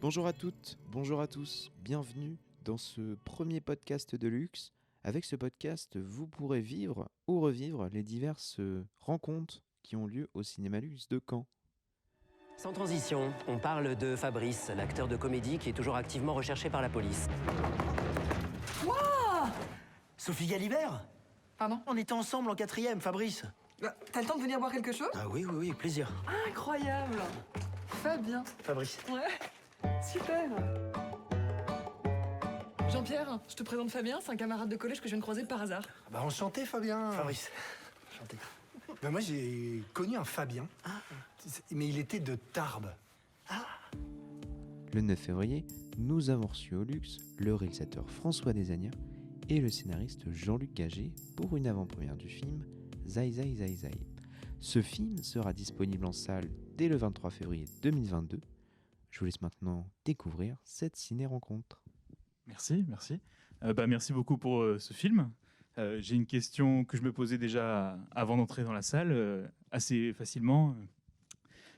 Bonjour à toutes, bonjour à tous, bienvenue dans ce premier podcast de luxe. Avec ce podcast, vous pourrez vivre ou revivre les diverses rencontres qui ont lieu au Cinéma Luxe de Caen. Sans transition, on parle de Fabrice, l'acteur de comédie qui est toujours activement recherché par la police. Waouh! Sophie Galibert? Pardon? On était ensemble en 4e, Fabrice. T'as le temps de venir boire quelque chose? Ah oui, plaisir. Incroyable! Fabien. Fabrice. Ouais, super. Jean-Pierre, je te présente Fabien, c'est un camarade de collège que je viens de croiser par hasard. Bah enchanté Fabien. Fabrice. Enchanté. Bah, moi j'ai connu un Fabien, mais il était de Tarbes. Le 9 février, nous avons reçu au luxe le réalisateur François Desagna et le scénariste Jean-Luc Gagé pour une avant-première du film Zai Zai Zai Zai. Ce film sera disponible en salle dès le 23 février 2022. Je vous laisse maintenant découvrir cette ciné-rencontre. Merci. Merci beaucoup pour ce film. J'ai une question que je me posais déjà avant d'entrer dans la salle, assez facilement.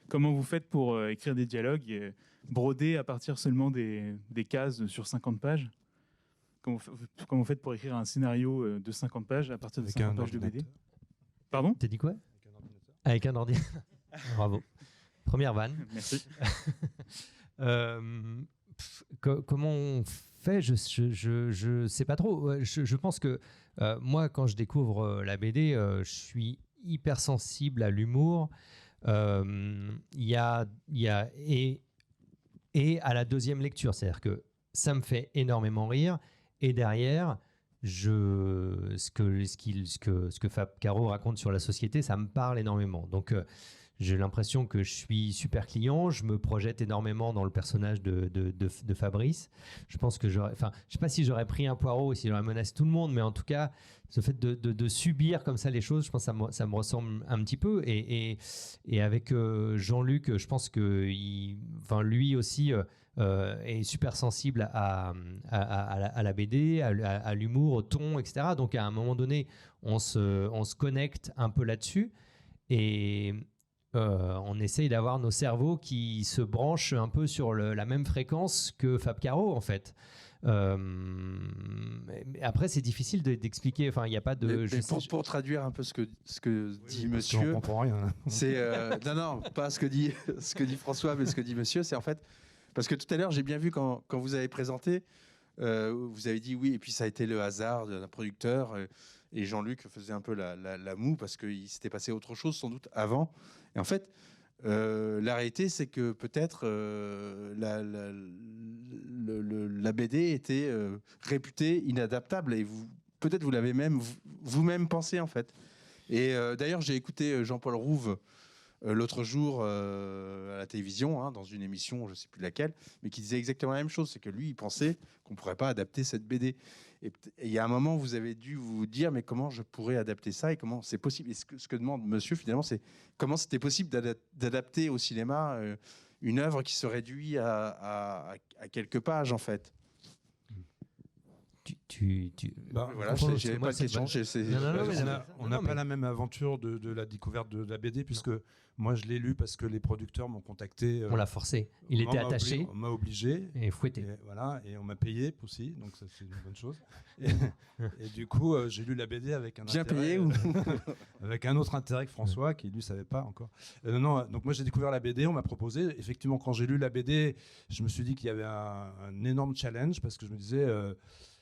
Comment vous faites pour écrire des dialogues brodés à partir seulement des cases sur 50 pages? Comment vous faites pour écrire un scénario de 50 pages à partir de 50 pages de BD? Pardon? T'as dit quoi? Avec un ordinateur. Bravo. Première vanne. Merci. Comment on fait? Je sais pas trop. Je pense que moi, quand je découvre la BD, je suis hyper sensible à l'humour. Et à la deuxième lecture. C'est-à-dire que ça me fait énormément rire. Et derrière, ce que Fab Caro raconte sur la société, ça me parle énormément. Donc, j'ai l'impression que je suis super client. Je me projette énormément dans le personnage de Fabrice. Je pense que je sais pas si j'aurais pris un poireau ou si j'aurais menacé tout le monde, mais en tout cas, ce fait de subir comme ça les choses, je pense que ça me ressemble un petit peu. Et avec Jean-Luc, je pense que lui aussi est super sensible à la BD, à l'humour, au ton, etc. Donc, à un moment donné, on se connecte un peu là-dessus. Et on essaye d'avoir nos cerveaux qui se branchent un peu sur la même fréquence que Fab Caro, en fait. Mais après, c'est difficile d'expliquer. Enfin, il n'y a pas de. Pour traduire un peu ce que dit monsieur, On comprend rien. c'est non, pas ce que dit François, mais ce que dit monsieur, c'est en fait parce que tout à l'heure j'ai bien vu quand vous avez présenté. Vous avez dit oui, et puis ça a été le hasard d'un producteur, et Jean-Luc faisait un peu la moue parce qu'il s'était passé autre chose sans doute avant. Et en fait, la réalité, c'est que peut-être la BD était réputée inadaptable, et peut-être vous l'avez même vous-même pensé en fait. Et d'ailleurs, j'ai écouté Jean-Paul Rouve l'autre jour à la télévision, dans une émission, je ne sais plus laquelle, mais qui disait exactement la même chose, c'est que lui, il pensait qu'on ne pourrait pas adapter cette BD. Et il y a un moment, vous avez dû vous dire, mais comment je pourrais adapter ça et comment c'est possible? Et ce que demande monsieur, finalement, c'est comment c'était possible d'adapter au cinéma une œuvre qui se réduit à quelques pages, en fait. Voilà, j'avais pas de question. On n'a pas la même aventure de la découverte de la BD, puisque moi je l'ai lu parce que les producteurs m'ont contacté. On l'a forcé. Il était attaché. On m'a obligé. Et fouetté. Et on m'a payé aussi, donc ça c'est une bonne chose. Et du coup, j'ai lu la BD avec un bien intérêt, payé ou avec un autre intérêt que François, qui lui savait pas encore. Donc moi j'ai découvert la BD, on m'a proposé. Effectivement, quand j'ai lu la BD, je me suis dit qu'il y avait un énorme challenge, parce que je me disais.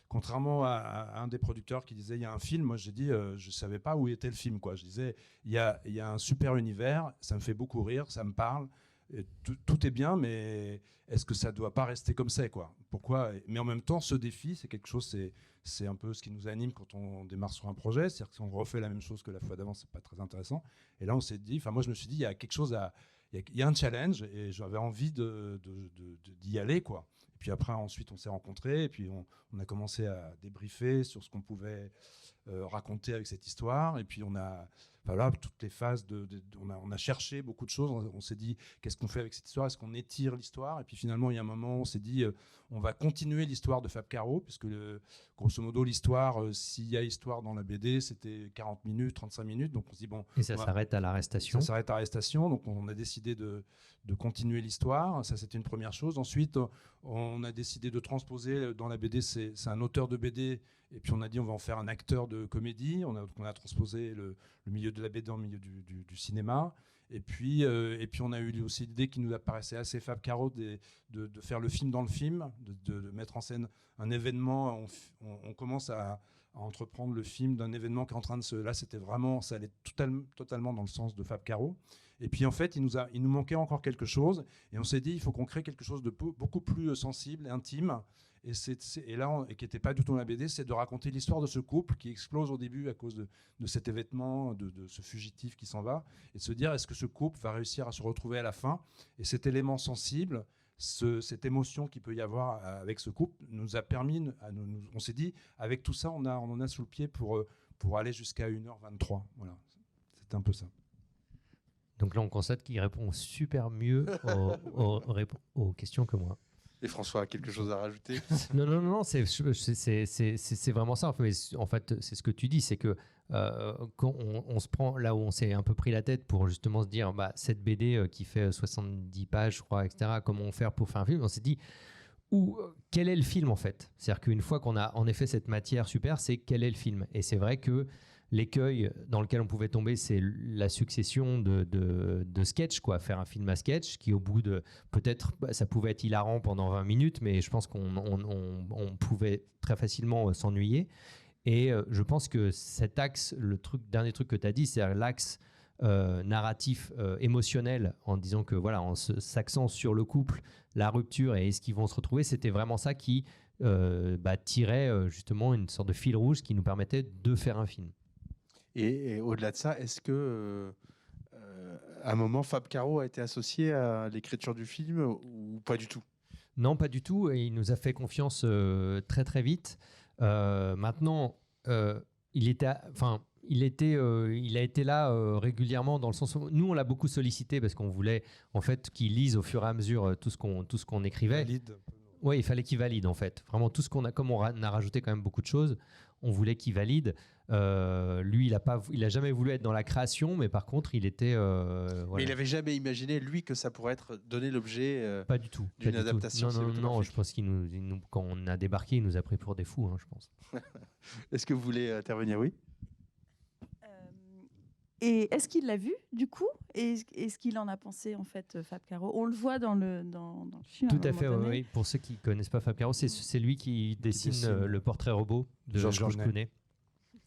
Contrairement à un des producteurs qui disait il y a un film, moi j'ai dit je savais pas où était le film, quoi. Je disais il y a un super univers, ça me fait beaucoup rire, ça me parle, et tout est bien, mais est-ce que ça doit pas rester comme ça, quoi? Pourquoi? Mais en même temps, ce défi, c'est quelque chose, c'est un peu ce qui nous anime quand on démarre sur un projet, c'est-à-dire que si on refait la même chose que la fois d'avant, c'est pas très intéressant. Et là on s'est dit, moi je me suis dit il y a quelque chose il y a un challenge, et j'avais envie d'y aller, quoi. Et puis après, ensuite, on s'est rencontrés et puis on a commencé à débriefer sur ce qu'on pouvait raconter avec cette histoire. Et puis voilà, toutes les phases, on a cherché beaucoup de choses. On s'est dit, qu'est-ce qu'on fait avec cette histoire? Est-ce qu'on étire l'histoire? Et puis finalement, il y a un moment, on s'est dit, on va continuer l'histoire de Fab Caro, puisque grosso modo, l'histoire, s'il y a histoire dans la BD, c'était 40 minutes, 35 minutes. Donc on se dit, bon. Et ça s'arrête à l'arrestation. Ça s'arrête à l'arrestation. Donc on a décidé de continuer l'histoire. Ça, c'était une première chose. Ensuite, on a décidé de transposer dans la BD, c'est un auteur de BD. Et puis on a dit, on va en faire un acteur de comédie. On a transposé le milieu de la BD dans le milieu du cinéma. Et puis on a eu aussi l'idée qui nous apparaissait assez Fab Caro de faire le film dans le film, de mettre en scène un événement. On commence à entreprendre le film d'un événement qui est en train de se... Là, c'était vraiment... Ça allait totalement dans le sens de Fab Caro. Et puis en fait, il nous manquait encore quelque chose. Et on s'est dit, il faut qu'on crée quelque chose de beaucoup plus sensible et intime. Et qui n'était pas du tout dans la BD, c'est de raconter l'histoire de ce couple qui explose au début à cause de cet événement, de ce fugitif qui s'en va, et de se dire, est-ce que ce couple va réussir à se retrouver à la fin? Et cet élément sensible, cette émotion qu'il peut y avoir avec ce couple, nous a permis, on s'est dit, avec tout ça, on en a sous le pied pour aller jusqu'à 1h23. Voilà, c'est un peu ça. Donc là, on constate qu'il répond super mieux aux questions que moi. Et François a quelque chose à rajouter? Non, c'est vraiment ça. En fait, c'est ce que tu dis, c'est que quand on se prend là où on s'est un peu pris la tête pour justement se dire, cette BD qui fait 70 pages, je crois, etc., comment faire pour faire un film, on s'est dit, quel est le film en fait? C'est-à-dire qu'une fois qu'on a en effet cette matière super, c'est quel est le film? Et c'est vrai que l'écueil dans lequel on pouvait tomber, c'est la succession de sketchs, quoi. Faire un film à sketch qui, au bout de... Peut-être, ça pouvait être hilarant pendant 20 minutes, mais je pense qu'on pouvait très facilement s'ennuyer. Et je pense que cet axe, dernier truc que tu as dit, c'est l'axe narratif émotionnel, en disant que, voilà, en s'axant sur le couple, la rupture et est-ce qu'ils vont se retrouver, c'était vraiment ça qui tirait justement une sorte de fil rouge qui nous permettait de faire un film. Et au-delà de ça, est-ce que à un moment, Fab Caro a été associé à l'écriture du film ou pas du tout? Non, pas du tout. Et il nous a fait confiance très très vite. Maintenant, il a été là régulièrement, dans le sens où nous on l'a beaucoup sollicité parce qu'on voulait en fait qu'il lise au fur et à mesure tout ce qu'on écrivait. Oui, il fallait qu'il valide en fait. Vraiment tout ce qu'on a, comme on a rajouté quand même beaucoup de choses, on voulait qu'il valide. Lui, il a jamais voulu être dans la création, mais par contre, il était. Voilà. Mais il n'avait jamais imaginé lui que ça pourrait donner l'objet. Pas du tout. D'une adaptation. Non. Je pense quand on a débarqué, il nous a pris pour des fous, je pense. Est-ce que vous voulez intervenir? Oui. Et est-ce qu'il l'a vu, du coup? Et est-ce qu'il en a pensé, en fait, Fab Caro? On le voit dans le film. Tout à fait, oui. Pour ceux qui ne connaissent pas Fab Caro, c'est lui qui dessine le portrait robot de Georges Clooney.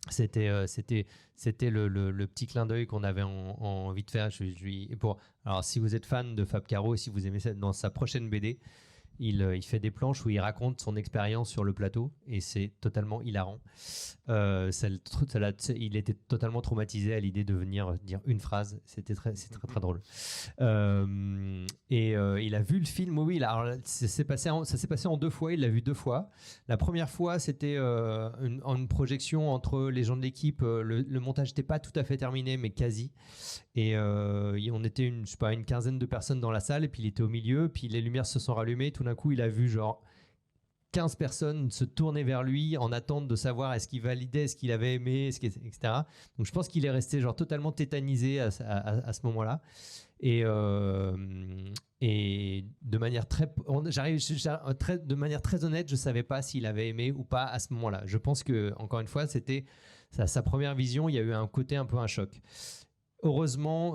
C'était le petit clin d'œil qu'on avait envie de faire. Alors, si vous êtes fan de Fab Caro et si vous aimez ça, dans sa prochaine BD, il fait des planches où il raconte son expérience sur le plateau et c'est totalement hilarant. Il était totalement traumatisé à l'idée de venir dire une phrase. C'est très drôle. Il a vu le film. Oui, alors, ça s'est passé en 2 fois. Il l'a vu 2 fois. La première fois, c'était une projection entre les gens de l'équipe. Le montage n'était pas tout à fait terminé, mais quasi. Et on était une quinzaine de personnes dans la salle, et puis il était au milieu, puis les lumières se sont rallumées, tout d'un coup il a vu genre 15 personnes se tourner vers lui en attente de savoir est-ce qu'il validait, est-ce qu'il avait aimé, etc. Donc je pense qu'il est resté genre totalement tétanisé à ce moment-là. Et de manière de manière très honnête, je savais pas s'il avait aimé ou pas à ce moment-là. Je pense que, encore une fois, c'était sa première vision, il y a eu un côté un peu un choc. Heureusement,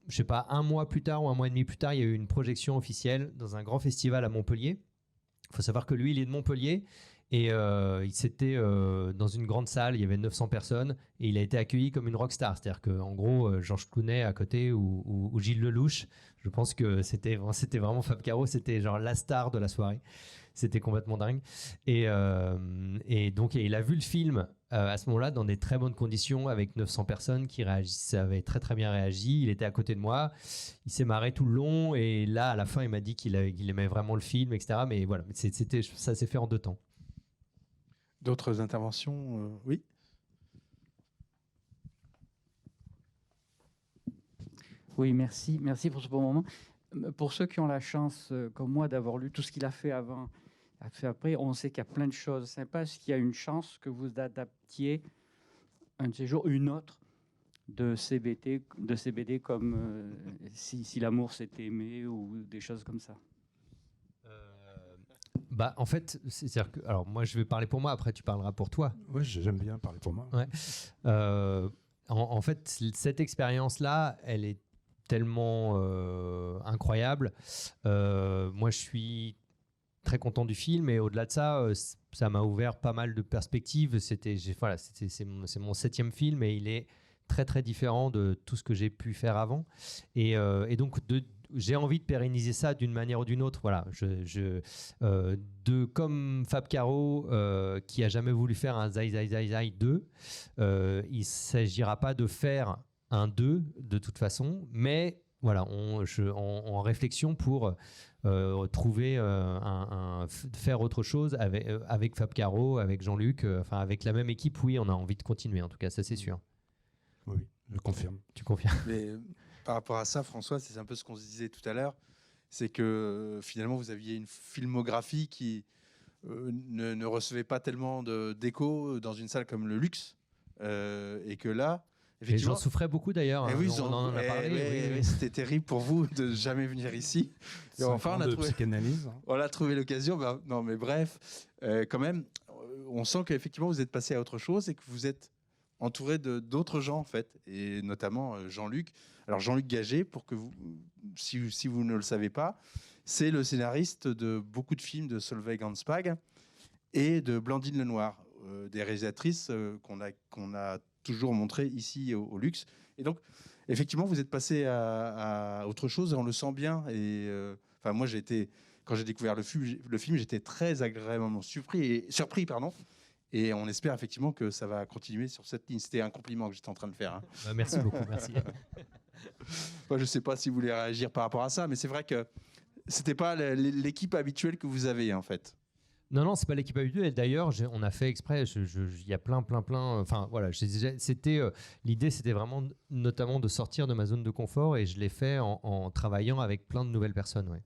je sais pas, 1 mois plus tard ou 1 mois et demi plus tard, il y a eu une projection officielle dans un grand festival à Montpellier. Il faut savoir que lui, il est de Montpellier et c'était dans une grande salle, il y avait 900 personnes et il a été accueilli comme une rockstar. C'est-à-dire qu'en gros, Georges Clooney à côté ou Gilles Lelouch, je pense que c'était vraiment Fab Caro, c'était genre la star de la soirée. C'était complètement dingue. Et donc, il a vu le film à ce moment-là dans des très bonnes conditions avec 900 personnes qui réagissaient, avaient très très bien réagi. Il était à côté de moi, il s'est marré tout le long et là à la fin il m'a dit qu'il aimait vraiment le film, etc. Mais voilà, ça s'est fait en 2 temps. D'autres interventions Oui. Oui, merci. Merci pour ce bon moment. Pour ceux qui ont la chance, comme moi, d'avoir lu tout ce qu'il a fait avant, après, on sait qu'il y a plein de choses sympas. Est-ce qu'il y a une chance que vous adaptiez un de ces jours, une autre de CBD comme si l'amour s'était aimé ou des choses comme ça? Bah, en fait, c'est-à-dire que, alors moi je vais parler pour moi, après tu parleras pour toi. Oui, j'aime bien parler pour moi. Ouais. En fait, cette expérience-là, elle est tellement incroyable. Moi, je suis très content du film et au-delà de ça, ça m'a ouvert pas mal de perspectives. C'est mon 7e film et il est très très différent de tout ce que j'ai pu faire avant. Et donc, j'ai envie de pérenniser ça d'une manière ou d'une autre. Voilà, comme Fab Caro, qui a jamais voulu faire un Zai Zai Zai Zai 2, il ne s'agira pas de faire un 2 de toute façon, mais voilà, en réflexion pour trouver faire autre chose avec Fab Caro, avec Jean-Luc, enfin avec la même équipe. Oui, on a envie de continuer, en tout cas, ça c'est sûr. Oui, je confirme. Tu confirmes? Mais par rapport à ça, François, c'est un peu ce qu'on se disait tout à l'heure, c'est que finalement vous aviez une filmographie qui ne recevait pas tellement d'écho dans une salle comme le Luxe, et que là, effectivement, j'en souffrais beaucoup d'ailleurs. Oui, on en a parlé. Oui. C'était terrible pour vous de jamais venir ici. Et enfin, on a trouvé l'occasion. Non, mais bref, quand même, on sent qu'effectivement vous êtes passé à autre chose et que vous êtes entouré d'autres gens en fait, et notamment Jean-Luc. Alors Jean-Luc Gagé, pour que vous, si vous ne le savez pas, c'est le scénariste de beaucoup de films de Solveig Hanspag et de Blandine Lenoir, des réalisatrices qu'on a toujours montré ici au Luxe. Et donc, effectivement, vous êtes passé à autre chose et on le sent bien. Et enfin, moi, quand j'ai découvert le film, j'étais très agréablement surpris. Et on espère effectivement que ça va continuer sur cette ligne. C'était un compliment que j'étais en train de faire. Hein. Merci beaucoup, merci. Moi, je ne sais pas si vous voulez réagir par rapport à ça, mais c'est vrai que c'était pas l'équipe habituelle que vous avez, en fait. Non, c'est pas l'équipe habituelle. D'ailleurs, on a fait exprès. Il y a plein. Enfin, voilà. L'idée, c'était vraiment, notamment, de sortir de ma zone de confort, et je l'ai fait en travaillant avec plein de nouvelles personnes. Ouais.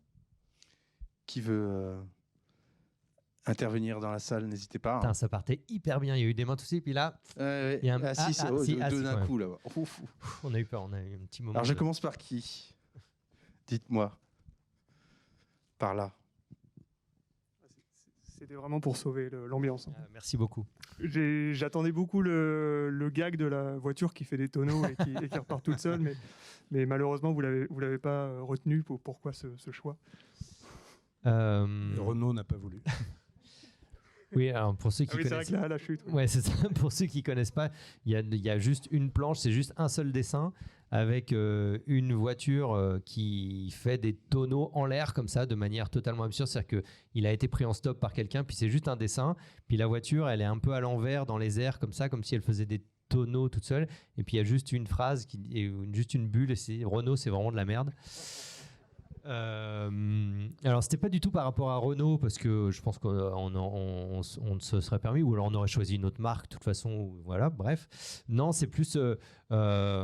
Qui veut intervenir dans la salle, n'hésitez pas. Putain, ça partait hyper bien. Il y a eu des mains aussi, puis là, il y a deux d'un coup là. On a eu peur. On a eu un petit moment. Alors, je commence par qui? Dites-moi. Par là. C'était vraiment pour sauver l'ambiance. Merci beaucoup. J'attendais beaucoup le gag de la voiture qui fait des tonneaux et qui repart toute seule, mais malheureusement, vous l'avez pas retenu. Pourquoi ce choix? Renault n'a pas voulu. Oui, alors pour ceux qui connaissent... c'est vrai que la chute. Ouais, c'est ça. Pour ceux qui connaissent pas, il y a juste une planche, c'est juste un seul dessin avec une voiture qui fait des tonneaux en l'air comme ça, de manière totalement absurde. C'est-à-dire qu'il a été pris en stop par quelqu'un, puis c'est juste un dessin. Puis la voiture, elle est un peu à l'envers dans les airs comme ça, comme si elle faisait des tonneaux toute seule. Et puis il y a juste une phrase, juste une bulle. Et c'est Renault, c'est vraiment de la merde. Alors c'était pas du tout par rapport à Renault, parce que je pense qu'on ne se serait permis, ou alors on aurait choisi une autre marque de toute façon, voilà, bref. Non, c'est plus on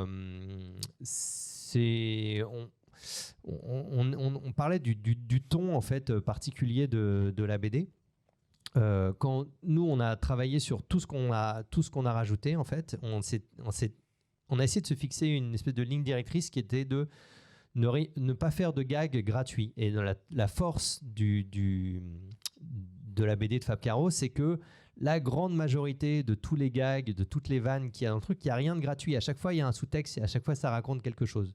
parlait du ton en fait particulier de la BD. Quand nous on a travaillé sur tout ce qu'on a rajouté, en fait, on a essayé de se fixer une espèce de ligne directrice qui était de ne pas faire de gags gratuits. Et la force de la BD de Fab Caro, c'est que la grande majorité de tous les gags, de toutes les vannes qu'il y a dans le truc, il n'y a rien de gratuit. À chaque fois, il y a un sous-texte et à chaque fois, ça raconte quelque chose.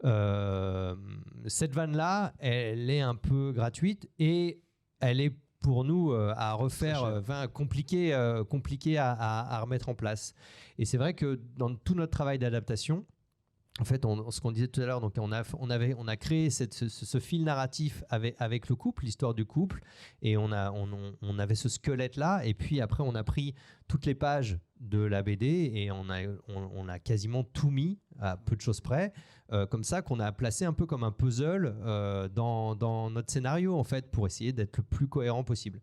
Cette vanne-là, elle est un peu gratuite et elle est pour nous à refaire, compliqué à remettre en place. Et c'est vrai que dans tout notre travail d'adaptation, en fait, ce qu'on disait tout à l'heure, donc on a créé ce fil narratif avec le couple, l'histoire du couple, et on avait ce squelette-là, et puis après on a pris toutes les pages de la BD et on a quasiment tout mis, à peu de choses près, comme ça qu'on a placé un peu comme un puzzle dans notre scénario, en fait, pour essayer d'être le plus cohérent possible.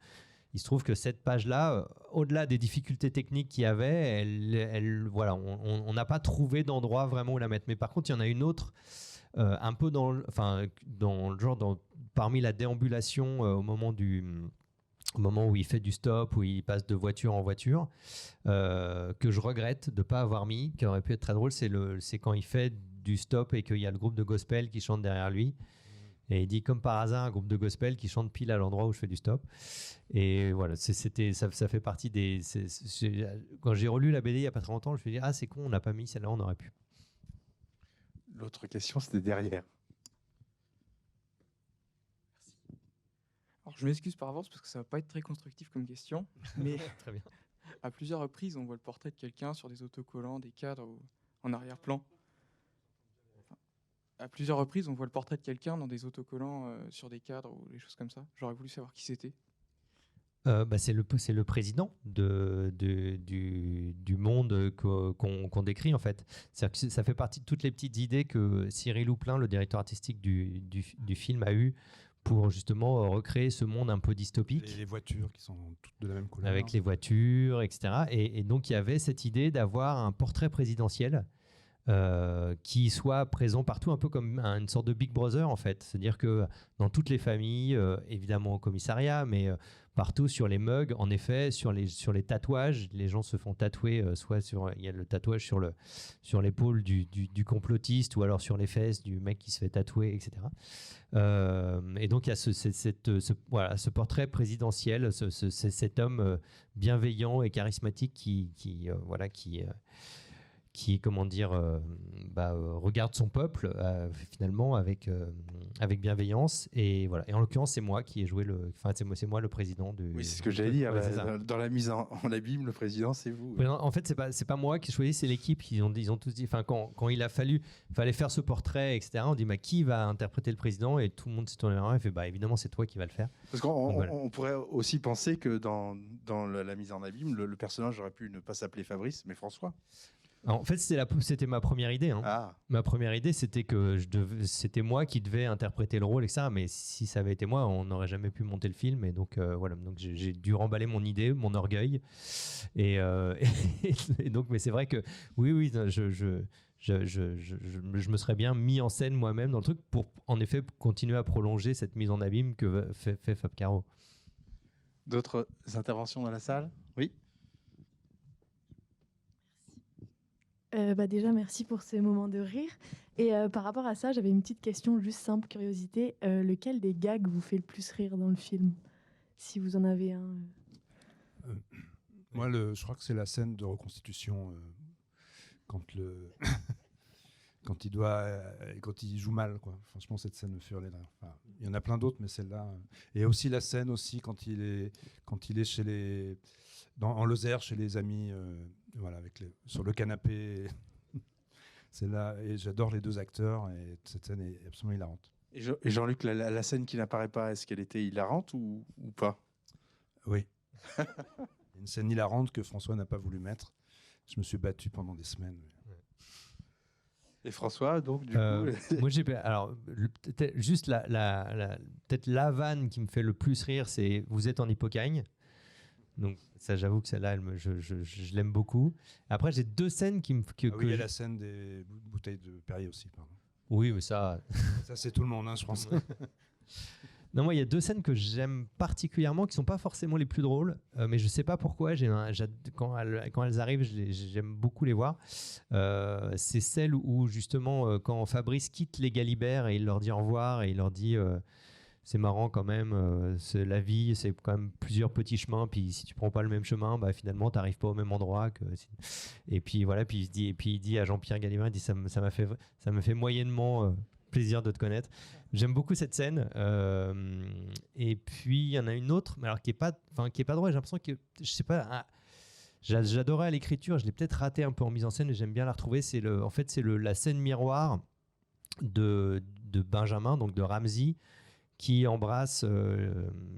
Il se trouve que cette page-là, au-delà des difficultés techniques qu'il y avait, voilà, on n'a pas trouvé d'endroit vraiment où la mettre. Mais par contre, il y en a une autre, un peu dans le genre, parmi la déambulation au moment où il fait du stop, où il passe de voiture en voiture, que je regrette de ne pas avoir mis, qui aurait pu être très drôle, c'est quand il fait du stop et qu'il y a le groupe de gospel qui chante derrière lui. Et il dit, comme par hasard, un groupe de gospel qui chante pile à l'endroit où je fais du stop. Et voilà, ça fait partie des... Quand j'ai relu la BD il n'y a pas très longtemps, je me suis dit, ah, c'est con, on n'a pas mis celle-là, on aurait pu. L'autre question, c'était derrière. Alors, je m'excuse par avance parce que ça va pas être très constructif comme question, mais Très bien. à plusieurs reprises, on voit le portrait de quelqu'un sur des autocollants, des cadres en arrière-plan. À plusieurs reprises, on voit le portrait de quelqu'un dans des autocollants sur des cadres ou des choses comme ça. J'aurais voulu savoir qui c'était. C'est le président du monde qu'on décrit, en fait. C'est-à-dire que ça fait partie de toutes les petites idées que Cyril Houplin, le directeur artistique du film, a eu pour justement recréer ce monde un peu dystopique. Les voitures qui sont toutes de la même couleur. Avec les voitures, etc. Et donc, il y avait cette idée d'avoir un portrait présidentiel qui soit présent partout, un peu comme une sorte de Big Brother, en fait. C'est-à-dire que dans toutes les familles, évidemment au commissariat, mais partout sur les mugs, en effet, sur les tatouages, les gens se font tatouer, il y a le tatouage sur l'épaule du complotiste, ou alors sur les fesses du mec qui se fait tatouer, etc. Et donc il y a ce portrait présidentiel, cet homme bienveillant et charismatique qui comment dire, regarde son peuple finalement avec bienveillance, et voilà. Et en l'occurrence, c'est moi qui ai joué c'est moi le président du. Oui, c'est ce que j'allais dire. Ouais, dans la mise en abîme, le président, c'est vous. Ouais, en fait, c'est pas moi qui ai choisi, c'est l'équipe. Ils ont tous dit. Enfin, quand il fallait faire ce portrait, etc. On dit, qui va interpréter le président, et tout le monde s'est tourné vers moi et fait, évidemment, c'est toi qui va le faire. Parce qu'on pourrait aussi penser que dans la mise en abîme, le personnage aurait pu ne pas s'appeler Fabrice, mais François. Alors, en fait, c'était ma première idée. Ma première idée, c'était que c'était moi qui devais interpréter le rôle, etc. Mais si ça avait été moi, on n'aurait jamais pu monter le film. Et donc, voilà. Donc, j'ai dû remballer mon idée, mon orgueil. Et donc, mais c'est vrai que, oui, je me serais bien mis en scène moi-même dans le truc pour, en effet, continuer à prolonger cette mise en abîme que fait Fab Caro. D'autres interventions dans la salle ? Oui. Déjà, merci pour ces moments de rire. Et par rapport à ça, j'avais une petite question, juste simple curiosité. Lequel des gags vous fait le plus rire dans le film, si vous en avez un Moi, je crois que c'est la scène de reconstitution quand il joue mal, quoi. Franchement, cette scène me fait hurler de rire. Enfin, il y en a plein d'autres, mais celle-là. Et aussi la scène aussi quand il est chez en Lozère, chez les amis, voilà, sur le canapé. C'est là, et j'adore les deux acteurs, et cette scène est absolument hilarante. Et Jean-Luc, la scène qui n'apparaît pas, est-ce qu'elle était hilarante ou pas ? Oui. Une scène hilarante que François n'a pas voulu mettre. Je me suis battu pendant des semaines. Et François, donc, du coup... Moi, peut-être juste peut-être la vanne qui me fait le plus rire, c'est « Vous êtes en hypocagne ». Donc ça, j'avoue que celle-là, je l'aime beaucoup. Après, j'ai deux scènes qui me... il y a la scène des bouteilles de Perrier aussi, pardon. Oui, mais ça... Ça, c'est tout le monde, je pense. Non, moi, il y a deux scènes que j'aime particulièrement, qui sont pas forcément les plus drôles, mais je sais pas pourquoi. Quand elles arrivent, j'aime beaucoup les voir. C'est celle où, justement, quand Fabrice quitte les Galibert et il leur dit au revoir, et il leur dit... c'est marrant quand même, la vie, c'est quand même plusieurs petits chemins, puis si tu prends pas le même chemin, finalement, tu n'arrives pas au même endroit. Et puis voilà, puis il dit à Jean-Pierre Galibert, il dit, ça me fait moyennement plaisir de te connaître. J'aime beaucoup cette scène. Et puis il y en a une autre, mais alors qui est pas drôle. J'ai l'impression que, je sais pas, J'adorais l'écriture, je l'ai peut-être raté un peu en mise en scène, mais j'aime bien la retrouver. En fait, c'est la scène miroir de Benjamin, donc de Ramsey, qui embrasse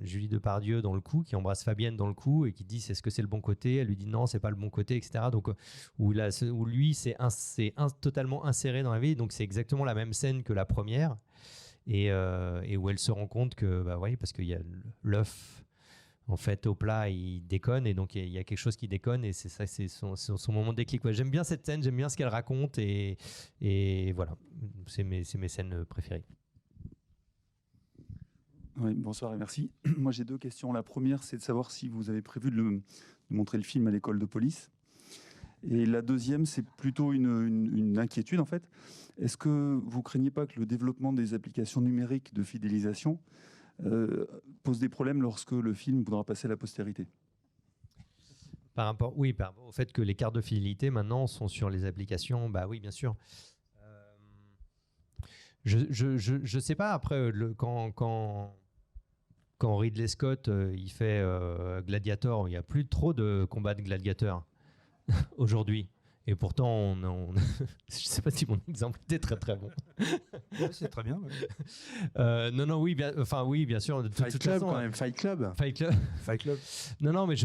Julie Depardieu dans le cou, qui embrasse Fabienne dans le cou et qui dit est-ce que c'est le bon côté, elle lui dit non, c'est pas le bon côté, etc. Donc où lui c'est totalement inséré dans la vie, donc c'est exactement la même scène que la première et où elle se rend compte que parce qu'il y a l'œuf en fait au plat, il déconne et donc il y a quelque chose qui déconne et c'est ça, c'est son moment de déclic. Ouais, j'aime bien cette scène, j'aime bien ce qu'elle raconte et voilà, c'est mes scènes préférées. Oui, bonsoir et merci. Moi, j'ai 2 questions. La première, c'est de savoir si vous avez prévu de montrer le film à l'école de police. Et la deuxième, c'est plutôt une inquiétude, en fait. Est-ce que vous craignez pas que le développement des applications numériques de fidélisation pose des problèmes lorsque le film voudra passer à la postérité ? Par rapport au fait que les cartes de fidélité, maintenant, sont sur les applications, oui, bien sûr. Je sais pas, après, quand Ridley Scott il fait Gladiator, il n'y a plus trop de combats de gladiateurs aujourd'hui. Et pourtant, je ne sais pas si mon exemple était très très bon. Ouais, c'est très bien. Non, oui, bien sûr. De Fight toute Club, façon, quand même. Fight Club. Fight Club. Non, mais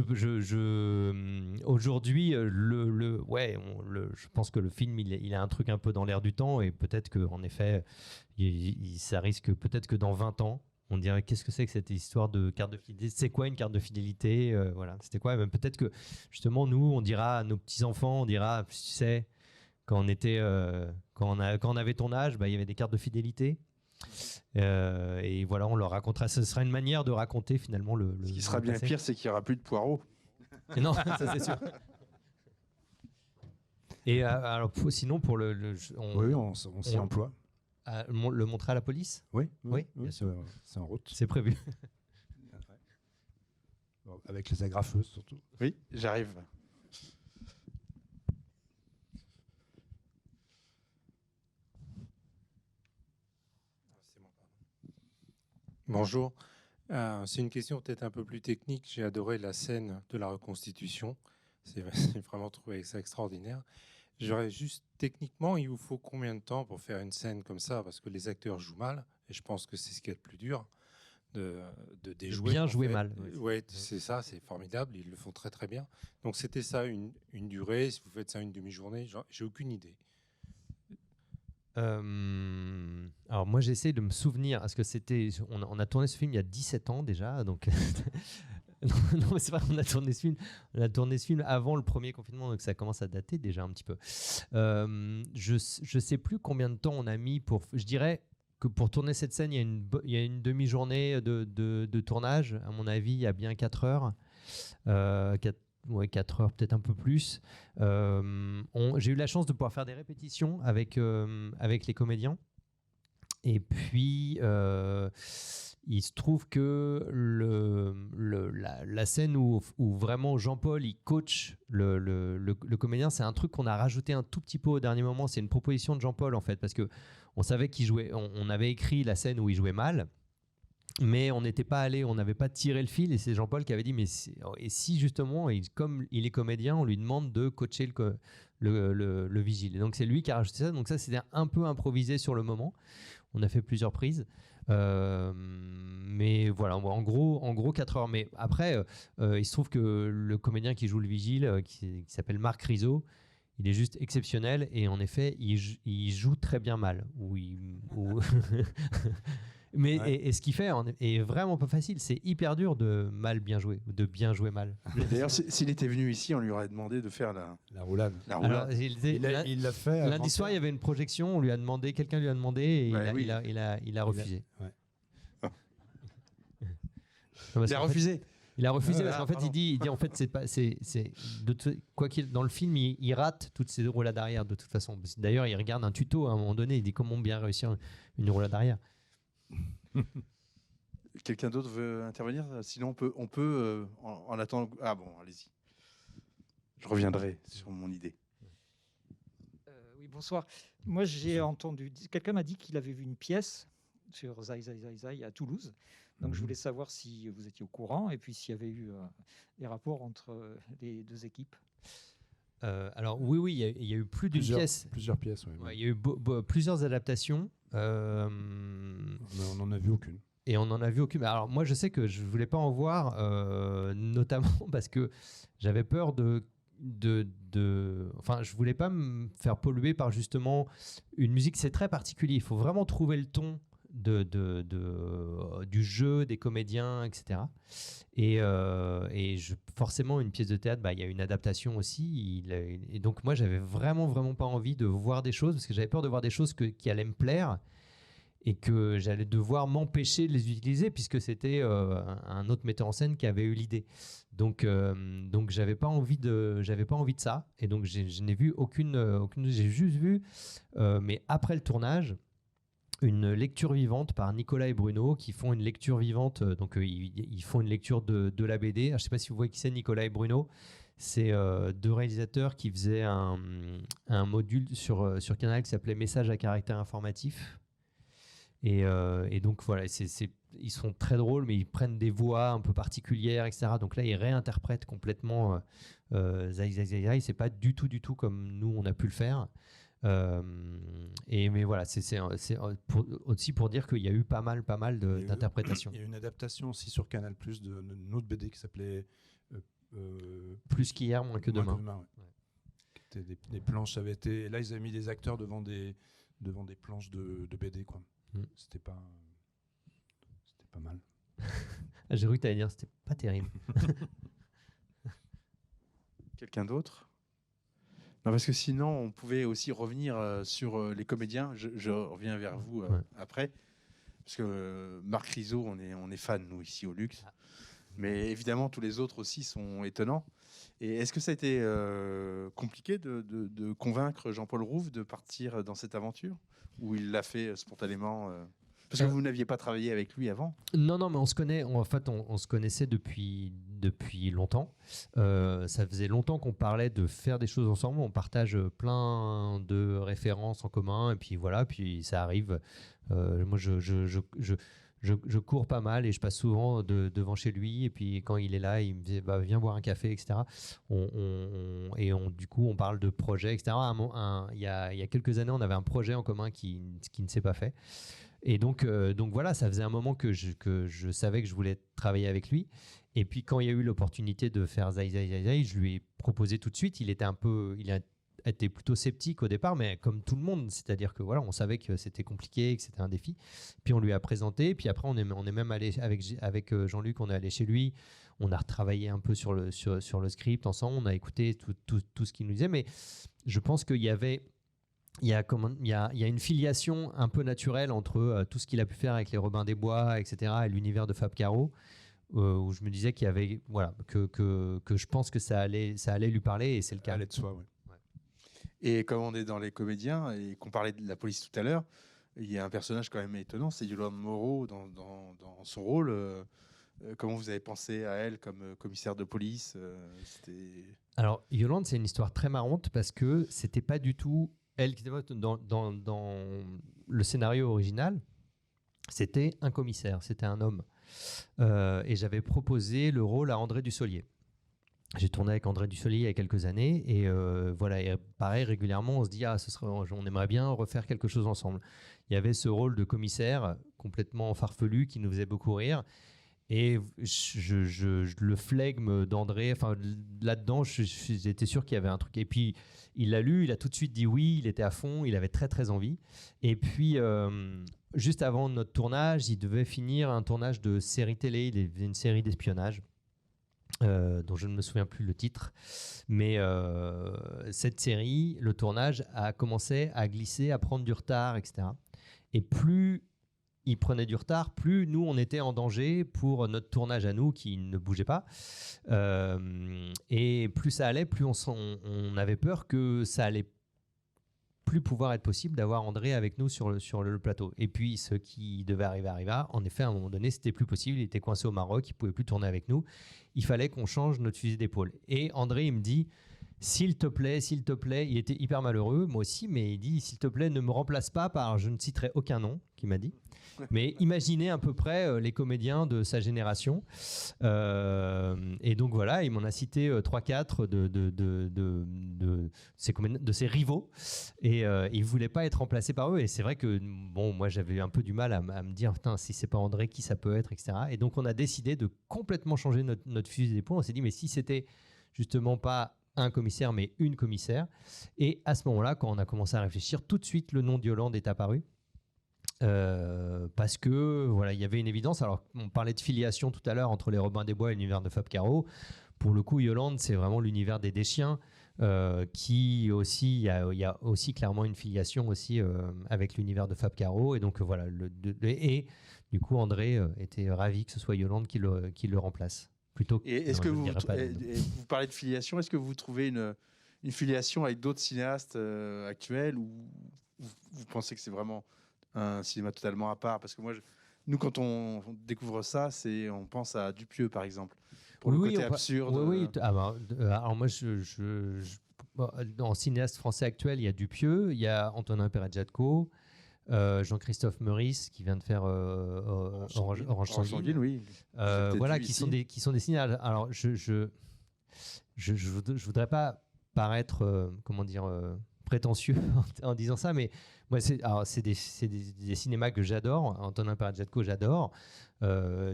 aujourd'hui, je pense que le film, il a un truc un peu dans l'air du temps et peut-être qu'en effet, ça risque peut-être que dans 20 ans, on dirait qu'est-ce que c'est que cette histoire de carte de fidélité ? C'est quoi une carte de fidélité ? Voilà, c'était quoi ? Et même peut-être que justement nous, on dira à nos petits enfants, on dira, tu sais, quand on avait ton âge, il y avait des cartes de fidélité. Et voilà, on leur racontera. Ce sera une manière de raconter finalement le. Ce qui sera bien pire, c'est qu'il n'y aura plus de poireaux. Et non, ça c'est sûr. Et alors, sinon pour on s'y emploie. Le montrer à la police ? Oui, bien sûr. C'est en route. C'est prévu. Bon, avec les agrafeuses surtout. Oui, j'arrive. Bonjour. C'est une question peut-être un peu plus technique. J'ai adoré la scène de la reconstitution. J'ai vraiment trouvé ça extraordinaire. J'aurais juste, techniquement, il vous faut combien de temps pour faire une scène comme ça ? Parce que les acteurs jouent mal, et je pense que c'est ce qui est le plus dur, de déjouer. Bien jouer mal. Oui, c'est ça, c'est formidable, ils le font très très bien. Donc c'était ça, une durée, si vous faites ça une demi-journée, j'ai aucune idée. Alors moi j'essaie de me souvenir, parce que on a tourné ce film il y a 17 ans déjà, donc... non, mais c'est vrai, on a tourné ce film avant le premier confinement, donc ça commence à dater déjà un petit peu. Je sais plus combien de temps on a mis je dirais que pour tourner cette scène, il y a une demi-journée de tournage. À mon avis, il y a bien 4 heures. 4 heures, peut-être un peu plus. J'ai eu la chance de pouvoir faire des répétitions avec les comédiens. Et puis... il se trouve que la scène où vraiment Jean-Paul il coach le comédien, c'est un truc qu'on a rajouté un tout petit peu au dernier moment. C'est une proposition de Jean-Paul en fait, parce que on savait qu'il jouait. On avait écrit la scène où il jouait mal, mais on n'était pas allé, on n'avait pas tiré le fil. Et c'est Jean-Paul qui avait dit et si justement, comme il est comédien, on lui demande de coacher le vigile. Et donc c'est lui qui a rajouté ça. Donc ça c'était un peu improvisé sur le moment. On a fait plusieurs prises. Mais voilà, en gros 4 heures. Mais après, il se trouve que le comédien qui joue le vigile, qui s'appelle Marc Rizzo, il est juste exceptionnel et en effet, il joue très bien mal. Mais et ce qu'il fait est vraiment pas facile. C'est hyper dur de mal bien jouer, ou de bien jouer mal. D'ailleurs, s'il était venu ici, on lui aurait demandé de faire la roulade. Alors, il l'a fait. Lundi soir, il y avait une projection. Quelqu'un lui a demandé et il a refusé. Ouais. Il a refusé. Il a refusé parce qu'en fait, il dit en fait quoi qu'il dans le film, il rate toutes ces roulades arrière de toute façon. D'ailleurs, il regarde un tuto à un moment donné. Il dit comment bien réussir une roulade arrière. Quelqu'un d'autre veut intervenir ? Sinon, on peut en attendant. Ah bon, allez-y. Je reviendrai sur mon idée. Oui, bonsoir. Moi, j'ai entendu. Quelqu'un m'a dit qu'il avait vu une pièce sur Zai Zai Zai Zai à Toulouse. Donc, je voulais savoir si vous étiez au courant et puis s'il y avait eu des rapports entre les deux équipes. Alors oui, il y a eu plus d'une pièce. Plusieurs pièces, oui. Ouais, il y a eu plusieurs adaptations. Mais on n'en a vu aucune. Et on n'en a vu aucune. Alors moi, je sais que je voulais pas en voir, notamment parce que j'avais peur enfin, je voulais pas me faire polluer par justement une musique. C'est très particulier. Il faut vraiment trouver le ton du jeu, des comédiens, etc. Et forcément, une pièce de théâtre, il y a une adaptation aussi. Et donc moi, j'avais vraiment pas envie de voir des choses parce que j'avais peur de voir des choses qui allaient me plaire et que j'allais devoir m'empêcher de les utiliser puisque c'était un autre metteur en scène qui avait eu l'idée. Donc j'avais pas envie de ça, et donc je n'ai vu aucune. J'ai juste vu, mais après le tournage, une lecture vivante par Nicolas et Bruno qui font une lecture vivante. Donc ils font une lecture de la BD. Alors, je sais pas si vous voyez qui c'est, Nicolas et Bruno. C'est deux réalisateurs qui faisaient un module sur Canal qui s'appelait Messages à caractère informatif. Et donc voilà, ils sont très drôles, mais ils prennent des voix un peu particulières, etc. Donc là, ils réinterprètent complètement Zai Zai Zai Zai. C'est pas du tout comme nous on a pu le faire. Mais voilà, c'est aussi pour dire qu'il y a eu pas mal d'interprétations. Il y a eu une adaptation aussi sur Canal+ d'une autre BD qui s'appelait Plus qu'hier, moins que demain. Ouais. Qui étaient des planches avaient été. Et là, ils avaient mis des acteurs devant des planches de BD, quoi. C'était pas mal. J'ai cru que tu allais dire c'était pas terrible. Quelqu'un d'autre? Non, parce que sinon, on pouvait aussi revenir sur les comédiens. Je reviens vers vous après. Parce que Marc Rizzo, on est fan, nous, ici au Luxe. Mais évidemment, tous les autres aussi sont étonnants. Et est-ce que ça a été compliqué de convaincre Jean-Paul Rouve de partir dans cette aventure? Ou il l'a fait spontanément Parce que vous n'aviez pas travaillé avec lui avant? Non, mais on se connaît. En fait, on se connaissait depuis longtemps. Ça faisait longtemps qu'on parlait de faire des choses ensemble. On partage plein de références en commun. Et puis voilà, puis ça arrive. Moi, je cours pas mal et je passe souvent devant chez lui. Et puis quand il est là, il me dit viens boire un café, etc. Du coup, on parle de projets, etc. Il y a quelques années, on avait un projet en commun qui ne s'est pas fait. Et donc voilà, ça faisait un moment que je savais que je voulais travailler avec lui. Et puis quand il y a eu l'opportunité de faire Zai Zai Zai Zai, je lui ai proposé tout de suite. Il a été plutôt sceptique au départ, mais comme tout le monde, c'est-à-dire que voilà, on savait que c'était compliqué, que c'était un défi. Puis on lui a présenté, puis après on est même allé avec Jean-Luc, on est allé chez lui, on a retravaillé un peu sur le script ensemble, on a écouté tout ce qu'il nous disait, mais je pense qu'il y a une filiation un peu naturelle entre tout ce qu'il a pu faire avec les Robins des Bois, etc., et l'univers de Fab Caro. Où je me disais qu'il y avait que je pense que ça allait lui parler, et c'est le cas. Ça allait de soi, oui. Et comme on est dans les comédiens et qu'on parlait de la police tout à l'heure, il y a un personnage quand même étonnant, c'est Yolande Moreau dans son rôle. Comment vous avez pensé à elle comme commissaire de police? Alors Yolande, c'est une histoire très marrante parce que c'était pas du tout elle qui était dans le scénario original. C'était un commissaire, c'était un homme. Et j'avais proposé le rôle à André Dussolier. J'ai tourné avec André Dussolier il y a quelques années et voilà, et pareil, régulièrement on se dit on aimerait bien refaire quelque chose ensemble. Il y avait ce rôle de commissaire complètement farfelu qui nous faisait beaucoup rire, et le flegme d'André, enfin là-dedans j'étais sûr qu'il y avait un truc, et puis il l'a lu, il a tout de suite dit oui, il était à fond, il avait très très envie. Et puis juste avant notre tournage, il devait finir un tournage de série télé, il faisait une série d'espionnage. Dont je ne me souviens plus le titre, mais cette série, le tournage a commencé à glisser, à prendre du retard, etc. Et plus il prenait du retard, plus nous on était en danger pour notre tournage à nous qui ne bougeait pas. Et plus ça allait, plus on avait peur que ça allait plus pouvoir être possible d'avoir André avec nous sur le plateau. Et puis ce qui devait arriva. En effet, à un moment donné, c'était plus possible. Il était coincé au Maroc, il pouvait plus tourner avec nous. Il fallait qu'on change notre fusil d'épaule. Et André, il me dit, s'il te plaît, il était hyper malheureux, moi aussi, mais il dit s'il te plaît, ne me remplace pas par, je ne citerai aucun nom, qu'il m'a dit. Mais imaginez à peu près les comédiens de sa génération. Et donc voilà, il m'en a cité 3-4 de ses rivaux. Et il ne voulait pas être remplacé par eux. Et c'est vrai que bon, moi j'avais un peu du mal à me dire, putain, si c'est pas André, qui ça peut être, etc. Et donc on a décidé de complètement changer notre fusil d'épaule. On s'est dit, mais si c'était justement pas un commissaire, mais une commissaire. Et à ce moment-là, quand on a commencé à réfléchir, tout de suite le nom de Yolande est apparu. Parce que voilà, il y avait une évidence. Alors, on parlait de filiation tout à l'heure entre les Robin des Bois et l'univers de Fab Caro. Pour le coup, Yolande, c'est vraiment l'univers des Deschiens, qui aussi, il y a aussi clairement une filiation aussi avec l'univers de Fab Caro. Et donc voilà, et du coup, André était ravi que ce soit Yolande qui le remplace. Plutôt que, et est-ce que vous parlez de filiation, est-ce que vous trouvez une filiation avec d'autres cinéastes actuels, ou vous pensez que c'est vraiment un cinéma totalement à part? Parce que nous, quand on découvre ça, on pense à Dupieux, par exemple, pour le côté absurde. Alors moi, en cinéaste français actuel, il y a Dupieux, il y a Antonin Perret-Jadco, Jean-Christophe Meurice qui vient de faire Orange Sanguine, oui. Voilà, qui sont des cinéastes. Alors je voudrais pas paraître prétentieux en disant ça, mais moi c'est des cinémas que j'adore. Antonin Perret-Jadco, j'adore.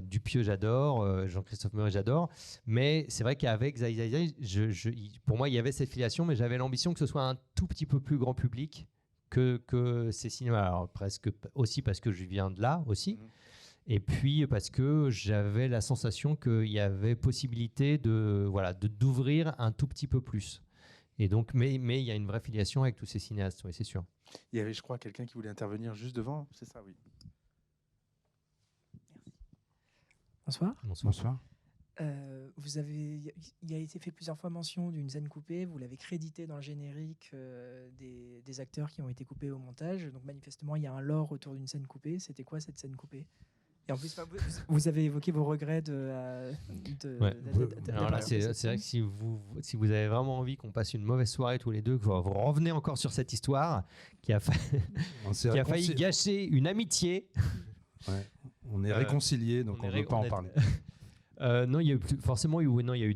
Dupieux, j'adore. Jean-Christophe Meurice, j'adore. Mais c'est vrai qu'avec Zai Zai Zai, pour moi il y avait cette filiation, mais j'avais l'ambition que ce soit un tout petit peu plus grand public que ces cinémas. Alors presque aussi parce que je viens de là aussi. Et puis parce que j'avais la sensation qu'il y avait possibilité d'ouvrir un tout petit peu plus. Et donc, mais il y a une vraie filiation avec tous ces cinéastes, oui, c'est sûr. Il y avait, je crois, quelqu'un qui voulait intervenir juste devant, c'est ça, oui. Bonsoir. Bonsoir. Il a été fait plusieurs fois mention d'une scène coupée. Vous l'avez crédité dans le générique des acteurs qui ont été coupés au montage. Donc manifestement, il y a un lore autour d'une scène coupée. C'était quoi cette scène coupée? Et en plus, vous avez évoqué vos regrets Alors là, c'est vrai que si vous avez vraiment envie qu'on passe une mauvaise soirée tous les deux, que vous revenez encore sur cette histoire qui a failli gâcher une amitié. Ouais. On est réconciliés, donc on ne veut pas en parler. Non, il y a eu forcément il y a eu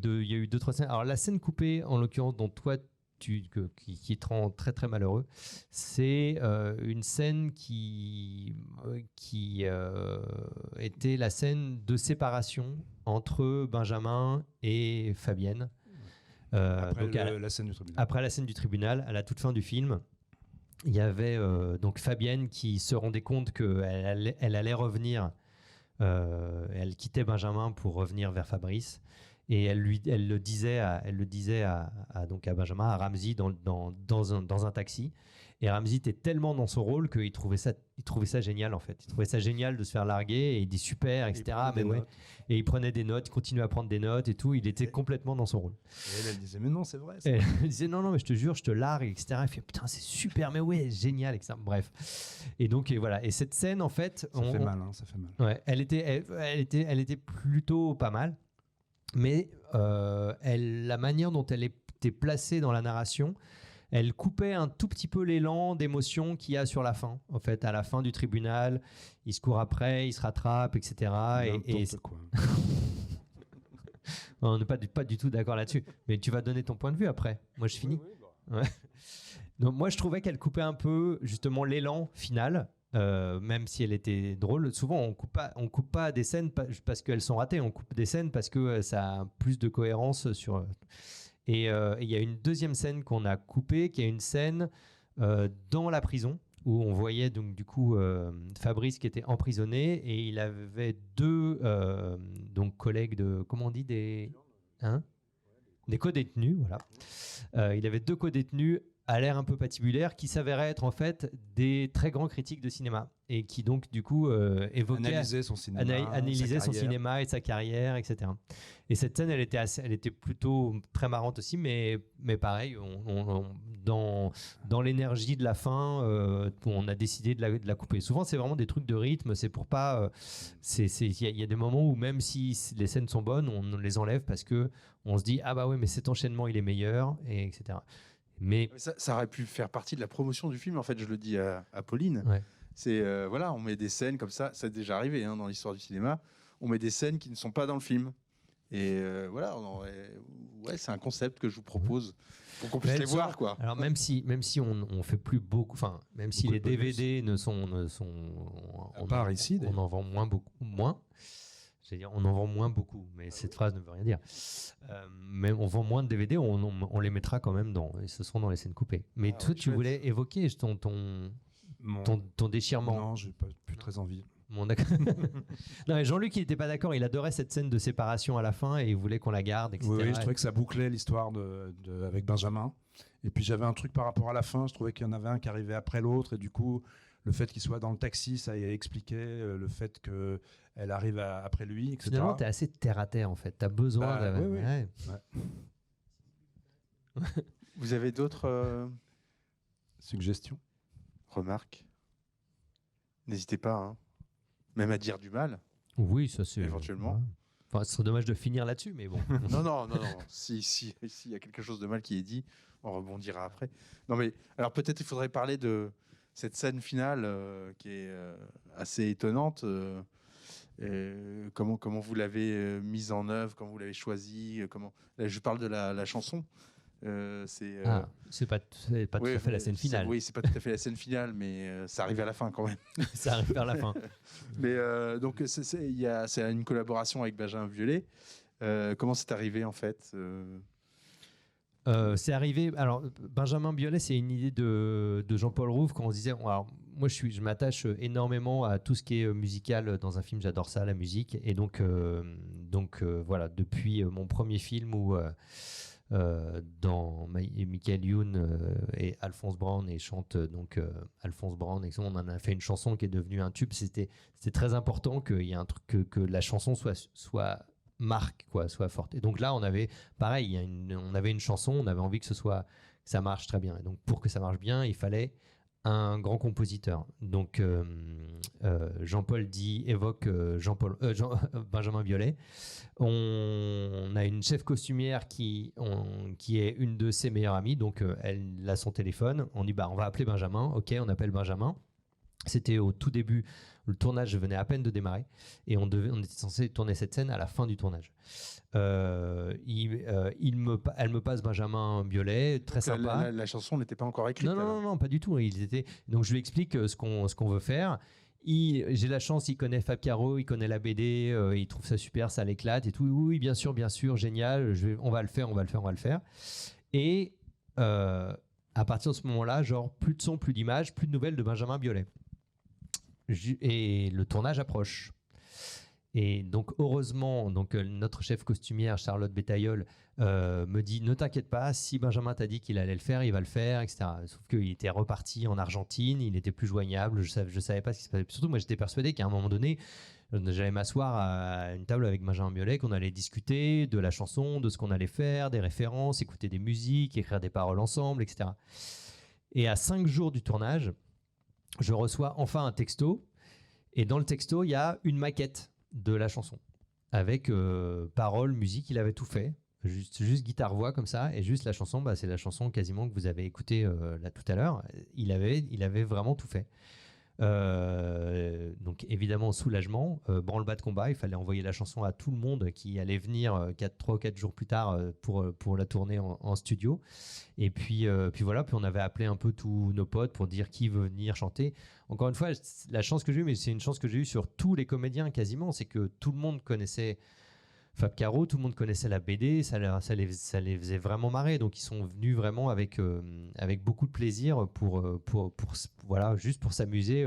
deux, trois scènes. Alors la scène coupée, en l'occurrence, dont toi qui te rend très très malheureux, c'est une scène qui était la scène de séparation entre Benjamin et Fabienne. Après la scène du tribunal. Après la scène du tribunal, à la toute fin du film, il y avait donc Fabienne qui se rendait compte qu'elle allait revenir. Elle quittait Benjamin pour revenir vers Fabrice, et elle le disait à Benjamin, à Ramzy dans un taxi. Et Ramzy était tellement dans son rôle qu'il trouvait ça génial, en fait. Il trouvait ça génial de se faire larguer, et il dit super, etc. Et il prenait des notes, il continuait à prendre des notes et tout. Il était complètement dans son rôle. Et elle disait mais non, c'est vrai. Elle disait non, mais je te jure, je te largue, etc. Il fait putain, c'est super, mais ouais, génial, etc. Bref. Et donc voilà. Et cette scène, en fait, ça fait mal. Ouais, elle était plutôt pas mal, mais la manière dont elle était placée dans la narration, elle coupait un tout petit peu l'élan d'émotion qu'il y a sur la fin. En fait, à la fin du tribunal, il se court après, il se rattrape, etc. Quoi. On n'est pas du tout d'accord là-dessus. Mais tu vas donner ton point de vue après. Moi, je finis. Ouais. Donc, moi, je trouvais qu'elle coupait un peu, justement, l'élan final. Même si elle était drôle, souvent on coupe pas des scènes parce qu'elles sont ratées, on coupe des scènes parce que ça a plus de cohérence sur. Et il y a une deuxième scène qu'on a coupée, qui est une scène dans la prison où on voyait donc du coup Fabrice qui était emprisonné, et il avait deux donc collègues de, comment on dit, des co-détenus, voilà. Il avait deux co-détenus à l'air un peu patibulaire qui s'avéraient être en fait des très grands critiques de cinéma. et qui donc du coup évoquait, Analysait son cinéma, analysait sa son carrière. cinéma et sa carrière, etc. Et cette scène, elle était plutôt très marrante aussi, mais pareil, dans l'énergie de la fin, on a décidé de la couper. Souvent, c'est vraiment des trucs de rythme, c'est pour pas. Il y a des moments où même si les scènes sont bonnes, on les enlève parce que on se dit ah bah ouais, mais cet enchaînement il est meilleur, et etc. Mais ça aurait pu faire partie de la promotion du film. En fait, je le dis à Pauline. Ouais. C'est voilà, on met des scènes comme ça. Ça est déjà arrivé hein, dans l'histoire du cinéma. On met des scènes qui ne sont pas dans le film. Et voilà, ouais, c'est un concept que je vous propose pour qu'on puisse Mais les voir, quoi. Alors même si on fait plus beaucoup, enfin même si les DVD on part ici, on en vend moins. C'est-à-dire, on en vend moins beaucoup, mais cette phrase ne veut rien dire. Mais on vend moins de DVD, on les mettra quand même et ce seront dans les scènes coupées. Mais toi, tu voulais évoquer ton déchirement. Non, j'ai pas plus très envie. Non, mais Jean-Luc, il n'était pas d'accord. Il adorait cette scène de séparation à la fin et il voulait qu'on la garde, etc. Oui, je trouvais que ça bouclait l'histoire avec Benjamin. Et puis j'avais un truc par rapport à la fin. Je trouvais qu'il y en avait un qui arrivait après l'autre. Et du coup, le fait qu'il soit dans le taxi, ça expliquait le fait qu'elle arrive après lui, etc. Finalement, tu es assez terre à terre, en fait. Tu as besoin de... Oui. Ouais. Vous avez d'autres suggestions, remarques? N'hésitez pas, hein. Même à dire du mal. Oui, ça c'est... Éventuellement. Ouais. Enfin, ce serait dommage de finir là-dessus, mais bon. Non. Si y a quelque chose de mal qui est dit, on rebondira après. Non, mais alors peut-être il faudrait parler de cette scène finale qui est assez étonnante. Comment vous l'avez mise en œuvre, comment vous l'avez choisie, Là, je parle de la chanson. C'est pas tout à fait la scène finale. Oui, c'est pas tout à fait la scène finale, mais ça arrive à la fin quand même. Ça arrive vers la fin. Mais donc c'est une collaboration avec Benjamin Biolay. Comment c'est arrivé en fait C'est arrivé. Alors, Benjamin Biolay, c'est une idée de Jean-Paul Rouve quand on se disait. Alors, moi, je m'attache énormément à tout ce qui est musical dans un film. J'adore ça, la musique. Et donc voilà, depuis mon premier film où dans Michael Youn et Alphonse Brown et chante Alphonse Brown et on en a fait une chanson qui est devenue un tube. C'était très important qu'il y ait un truc que la chanson soit marque, quoi, soit forte. Et donc là, on avait pareil, on avait une chanson, on avait envie que ça marche très bien. Et donc pour que ça marche bien, il fallait un grand compositeur. Donc Jean-Paul évoque Benjamin Biolay. On a une chef costumière qui est une de ses meilleures amies, donc elle a son téléphone. On dit on va appeler Benjamin. Ok, on appelle Benjamin. C'était au tout début, le tournage venait à peine de démarrer et on était censé tourner cette scène à la fin du tournage. Elle me passe Benjamin Biolay, très sympa. La chanson n'était pas encore écrite. Non, pas du tout. Donc je lui explique ce qu'on veut faire. J'ai la chance, il connaît Fab Caro, il connaît la BD, il trouve ça super, ça l'éclate et tout. Oui, bien sûr, génial, on va le faire. Et à partir de ce moment-là, genre plus de son, plus d'images, plus de nouvelles de Benjamin Biolay. Et le tournage approche. Et donc heureusement, notre chef costumière Charlotte Bétaillol me dit ne t'inquiète pas, si Benjamin t'a dit qu'il allait le faire, il va le faire, etc. Sauf qu'il était reparti en Argentine, il n'était plus joignable, je savais pas ce qui se passait. Surtout moi j'étais persuadé qu'à un moment donné j'allais m'asseoir à une table avec Benjamin Biolay, qu'on allait discuter de la chanson, de ce qu'on allait faire, des références, écouter des musiques, écrire des paroles ensemble, etc. Et à 5 jours du tournage, je reçois enfin un texto, et dans le texto il y a une maquette de la chanson avec paroles, musique, il avait tout fait, juste guitare-voix comme ça, et juste la chanson, c'est la chanson quasiment que vous avez écoutée là tout à l'heure. Il avait vraiment tout fait. Donc évidemment soulagement, branle-bas de combat, il fallait envoyer la chanson à tout le monde qui allait venir 3 ou 4 jours plus tard pour la tourner en studio. Et puis voilà, puis on avait appelé un peu tous nos potes pour dire qui veut venir chanter. Encore une fois, la chance que j'ai eue, mais c'est une chance que j'ai eue sur tous les comédiens quasiment, c'est que tout le monde connaissait Fab Caro, tout le monde connaissait la BD, ça les faisait vraiment marrer, donc ils sont venus vraiment avec beaucoup de plaisir juste pour s'amuser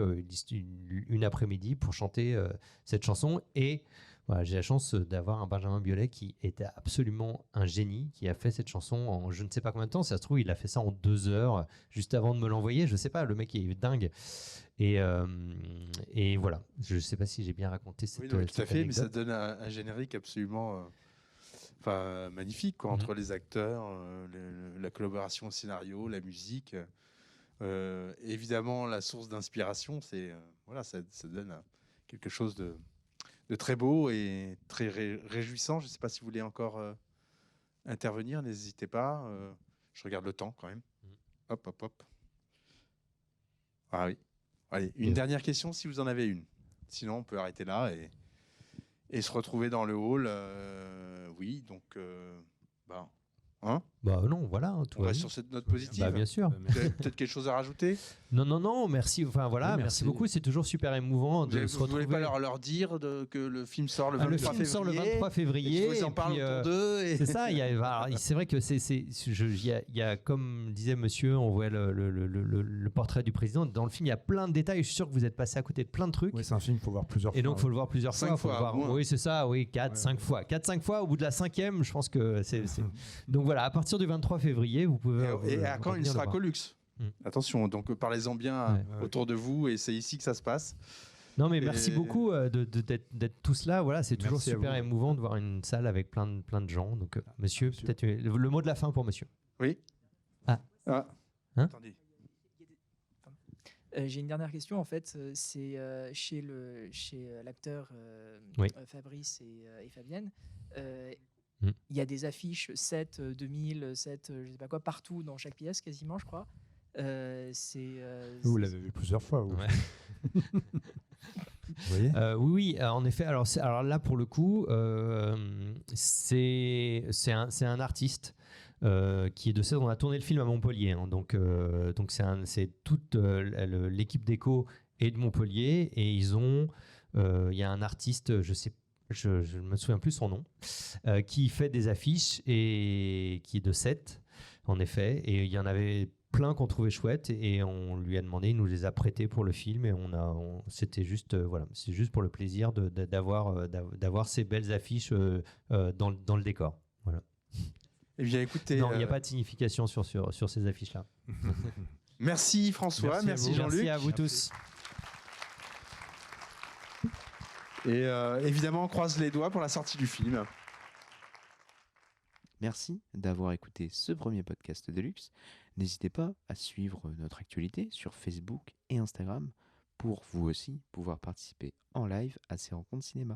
une après-midi pour chanter cette chanson. Et Voilà, j'ai la chance d'avoir un Benjamin Biolay qui était absolument un génie, qui a fait cette chanson en je ne sais pas combien de temps. Ça se trouve, il a fait ça en 2 heures, juste avant de me l'envoyer. Je sais pas, le mec est dingue. Et voilà, je sais pas si j'ai bien raconté cette Oui, non, tout à cette fait, mais ça anecdote. donne un générique absolument magnifique quoi, entre les acteurs, la collaboration au scénario, la musique. Évidemment, la source d'inspiration, c'est voilà, ça donne quelque chose de très beau et très réjouissant. Je ne sais pas si vous voulez encore intervenir, n'hésitez pas. Je regarde le temps quand même. Hop, hop, hop. Ah oui. Allez, une dernière question si vous en avez une. Sinon, on peut arrêter là et se retrouver dans le hall. Oui, donc, hein Bah non, voilà. Tout on va reste bien. sur cette note positive. Bah, bien sûr. Vous avez peut-être quelque chose à rajouter? Non, merci. Enfin voilà, Oui, merci merci. beaucoup. C'est toujours super émouvant de se Vous ne voulez retrouver. pas leur dire que le film sort le Ah, 23 le film février sort le 23 février. et qu'ils vous en parlent autour d'eux. C'est ça. Alors, c'est vrai que il y a, comme disait monsieur, on voit le portrait du président. Dans le film, il y a plein de détails. Je suis sûr que vous êtes passé à côté de plein de trucs. Oui, c'est un film, il faut voir plusieurs fois. Et donc, il faut le voir plusieurs 5 fois. Faut le fois, voir. au moins. Oui, c'est ça. Oui, 4, 5 fois. 4, 5 fois. Au bout de la 5e, je pense que c'est. Donc voilà, à partir du 23 février, vous pouvez. Et à quand il revenir sera le voir. Colux Mm. Attention, donc parlez-en bien autour de vous et c'est ici que ça se passe. Non, mais Et- merci beaucoup d'être tous là. Voilà, c'est toujours Merci à super vous. émouvant de voir une salle avec plein de gens. Donc, monsieur, peut-être le mot de la fin pour monsieur. Oui. Ah. Ah. Hein Attendez. J'ai une dernière question en fait, c'est chez l'acteur Oui. Fabrice et Fabienne. Mm. Il y a des affiches 7, 2000, 7, je sais pas quoi, partout dans chaque pièce quasiment, je crois. Vous l'avez vu plusieurs fois. Vous. Oui, en effet. Alors là, pour le coup, c'est un artiste qui est de celle on a tourné le film à Montpellier. Hein. Donc c'est toute l'équipe d'écho est de Montpellier et il y a un artiste, je ne me souviens plus son nom, qui fait des affiches et qui est de Sète, en effet. Et il y en avait plein qu'on trouvait chouettes et on lui a demandé, il nous les a prêtés pour le film et c'était juste voilà, c'est juste pour le plaisir d'avoir ces belles affiches dans le décor. Voilà. Eh bien, écoutez. Non, il n'y a pas de signification sur ces affiches-là. Merci François, merci Jean-Luc. Merci à vous tous. Et évidemment, on croise les doigts pour la sortie du film. Merci d'avoir écouté ce premier podcast de luxe. N'hésitez pas à suivre notre actualité sur Facebook et Instagram pour vous aussi pouvoir participer en live à ces rencontres cinéma.